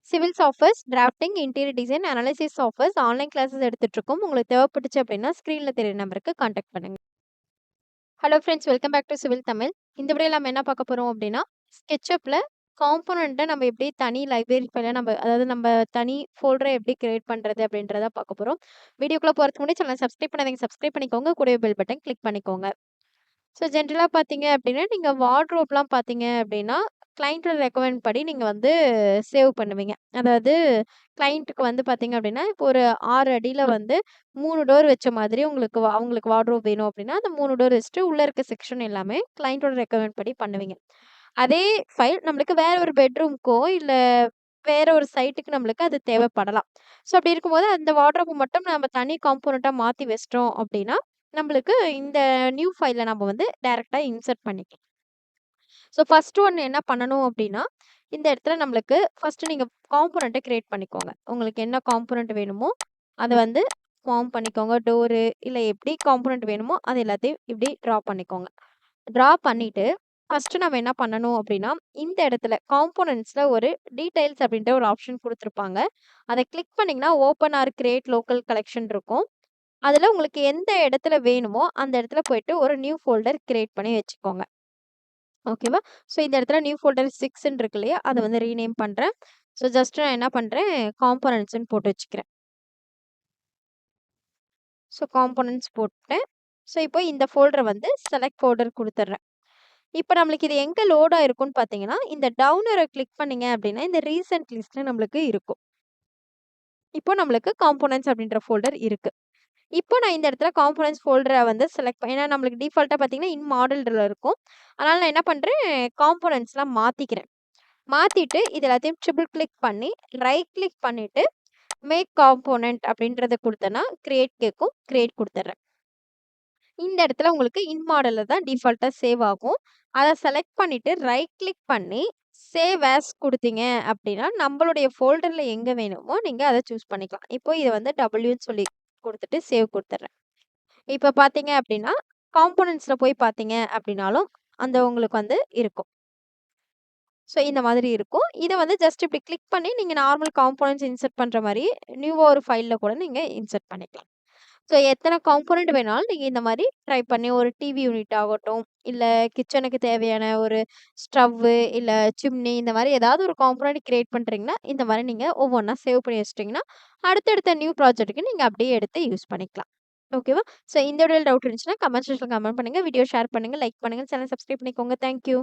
Civil softwares, drafting, interior design, analysis softwares online classes எடுத்துட்டுருக்கோம். உங்களுக்கு தேவைப்பட்டுச்சு அப்படின்னா, ஸ்க்ரீன்ல தெரியிற நம்பருக்கு கான்டாக்ட் பண்ணுங்க. Hello friends, welcome back to civil Tamil. இந்த வீடியோல நம்ம என்ன பார்க்க போறோம் அப்படின்னா, SketchUpல காம்போனன்ட்ட நம்ம எப்படி தனி லைப்ரரி ஃபைல அதாவது நம்ம தனி ஃபோல்டர எப்படி கிரியேட் பண்றது அப்படின்றத பார்க்க போறோம். வீடியோக்குள்ள போறதுக்கு முன்னாடி சேனல சப்ஸ்கிரைப் பண்ணாதீங்க, சப்ஸ்கிரைப் பண்ணிக்கோங்க. கூடவே பெல் பட்டன் கிளிக் பண்ணிக்கோங்க. ஸோ ஜென்ரலா பார்த்தீங்க அப்படின்னா, நீங்க வார்ட்ரோப்லாம் பார்த்தீங்க அப்படின்னா, கிளையன்ட்டோட ரெக்வயர்மென்ட் படி நீங்க வந்து சேவ் பண்ணுவீங்க. அதாவது கிளையன்ட்டுக்கு வந்து பார்த்தீங்க அப்படின்னா, இப்போ ஒரு 6 அடியில வந்து 3 டோர் வச்ச மாதிரி அவங்களுக்கு வார்ட்ரோப் வேணும் அப்படின்னா, அந்த 3 டோர் வச்சுட்டு உள்ள இருக்க செக்ஷன் எல்லாமே கிளையன்ட்டோட ரெக்வயர்மென்ட் படி பண்ணுவீங்க. அதே ஃபைல் நம்மளுக்கு வேற ஒரு பெட்ரூம்க்கோ, இல்ல வேற ஒரு சைட்டுக்கு நம்மளுக்கு அது தேவைப்படலாம். ஸோ அப்படி இருக்கும்போது அந்த வார்ட்ரோப்ப மட்டும் நம்ம தனி காம்போனன்ட்டா மாத்தி வச்சுட்டோம் அப்படின்னா, நம்மளுக்கு இந்த நியூ ஃபைல்ல நம்ம வந்து டைரக்ட்டா இன்சர்ட் பண்ணிக்கலாம். ஸோ ஃபர்ஸ்ட் ஒன் என்ன பண்ணணும் அப்டின்னா, இந்த இடத்துல நம்மளுக்கு ஃபர்ஸ்ட்டு நீங்க காம்போனன்ட்ட கிரியேட் பண்ணிக்கோங்க. உங்களுக்கு என்ன காம்போனன்ட் வேணுமோ, அத வந்து ஃபார்ம் பண்ணிக்கோங்க. டோரு இல்ல எப்படி காம்போனன்ட் வேணுமோ, அது எல்லாத்தையும் இப்படி ட்ரா பண்ணிக்கோங்க. ட்ரா பண்ணிட்டு, ஃபர்ஸ்ட்டு நம்ம என்ன பண்ணணும் அப்டின்னா, இந்த இடத்துல காம்போனன்ட்ஸ்ல ஒரு டீட்டெயில்ஸ் அப்படின்ற ஒரு ஆப்ஷன் குடுத்துருப்பாங்க. அத கிளிக் பண்ணீங்கன்னா, open or create local collection இருக்கும். அதுல உங்களுக்கு எந்த இடத்துல வேணுமோ, அந்த இடத்துல போயிட்டு ஒரு நியூ ஃபோல்டர் கிரியேட் பண்ணி வச்சுக்கோங்க. ஓகேவா? ஸோ இந்த இடத்துல நியூ ஃபோல்டர் 6ன்னு இருக்கு இல்லையா? அத வந்து ரீநேம் பண்றேன். ஸோ ஜஸ்ட் நான் என்ன பண்றேன், காம்போனன்ட்ஸ்ன்னு போட்டு வச்சுக்கிறேன். ஸோ காம்போனன்ட்ஸ் போட்டுட்டேன். ஸோ இப்போ இந்த ஃபோல்டர வந்து செலக்ட் ஃபோல்டர் குடுத்துடுறேன். இப்ப நம்மளுக்கு இது எங்க லோட் ஆயிருக்கும்னு பார்த்தீங்கன்னா, இந்த டவுன் ஏரோ கிளிக் பண்ணீங்க அப்படின்னா, இந்த ரீசென்ட் லிஸ்ட்ல நம்மளுக்கு இருக்கும். இப்போ நம்மளுக்கு காம்போனன்ட்ஸ் அப்படின்ற ஃபோல்டர் இருக்கு. இப்போ நான் இந்த இடத்துல காம்போனன்ட்ஸ் ஃபோல்டர வந்து ஏன்னா நம்மளுக்கு டிஃபால்ட்டா பார்த்தீங்கன்னா, இன் மாடல்ல இருக்கும். அதனால நான் என்ன பண்றேன், காம்போனன்ட்ஸ்லாம் மாத்திக்கிறேன். மாத்திட்டு இது எல்லாத்தையும் ட்ரிபிள் கிளிக் பண்ணி, ரைட் கிளிக் பண்ணிட்டு, மேக் காம்போனன்ட் அப்படின்றத குடுத்தேன்னா, கிரியேட் கேட்கும். கிரியேட் குடுத்துர்றேன். இந்த இடத்துல உங்களுக்கு இன் மாடல்ல தான் டிஃபால்ட்டா சேவ் ஆகும். அத செலக்ட் பண்ணிட்டு, ரைட் கிளிக் பண்ணி, சேவ் ஆஸ் குடுத்தீங்க அப்படின்னா, நம்பளுடைய ஃபோல்டர்ல எங்க வேணுமோ நீங்க அத சூஸ் பண்ணிக்கலாம். இப்போ இத வந்து டபிள்யூன்னு சொல்லி குடுத்துட்டு, சேவ் குடுத்துர்றேன். இப்ப பார்த்தீங்க அப்படின்னா, காம்போனன்ட்ஸ்ல போய் பார்த்தீங்க அப்படின்னாலும், அந்த உங்களுக்கு வந்து இருக்கும். ஸோ இந்த மாதிரி இருக்கும். இத வந்து ஜஸ்ட் இப்படி கிளிக் பண்ணி நீங்க நார்மல் காம்போனன்ட்ஸ் இன்சர்ட் பண்ற மாரி, நியூவா ஒரு ஃபைல்ல கூட நீங்க இன்சர்ட் பண்ணிக்கலாம். ஸோ எத்தன காம்போனன்ட் வேணாலும் நீங்க இந்த மாரி ட்ரை பண்ணி ஒரு டிவி யூனிட் ஆகட்டும், இல்ல கிச்சனுக்கு தேவையான ஒரு ஸ்டவ்வு, இல்ல சிம்னி இந்த மாரி ஏதாவது ஒரு காம்போனன்ட் கிரியேட் பண்றீங்கன்னா, இந்த மாரி நீங்க ஒவ்வொன்னா சேவ் பண்ணி வச்சுட்டீங்கன்னா, அடுத்தடுத்த நியூ ப்ராஜெக்ட்க்கு நீங்க அப்படியே எடுத்து யூஸ் பண்ணிக்கலாம். ஓகேவா? ஸோ இந்த வீடியோல டவுட் இருந்துச்சுன்னா கமெண்ட் செக்ஷன்ல கமெண்ட் பண்ணுங்க. வீடியோ ஷேர் பண்ணுங்க, லைக் பண்ணுங்க, சேனல் சப்ஸ்கிரைப் பண்ணிக்கோங்க. Thank you.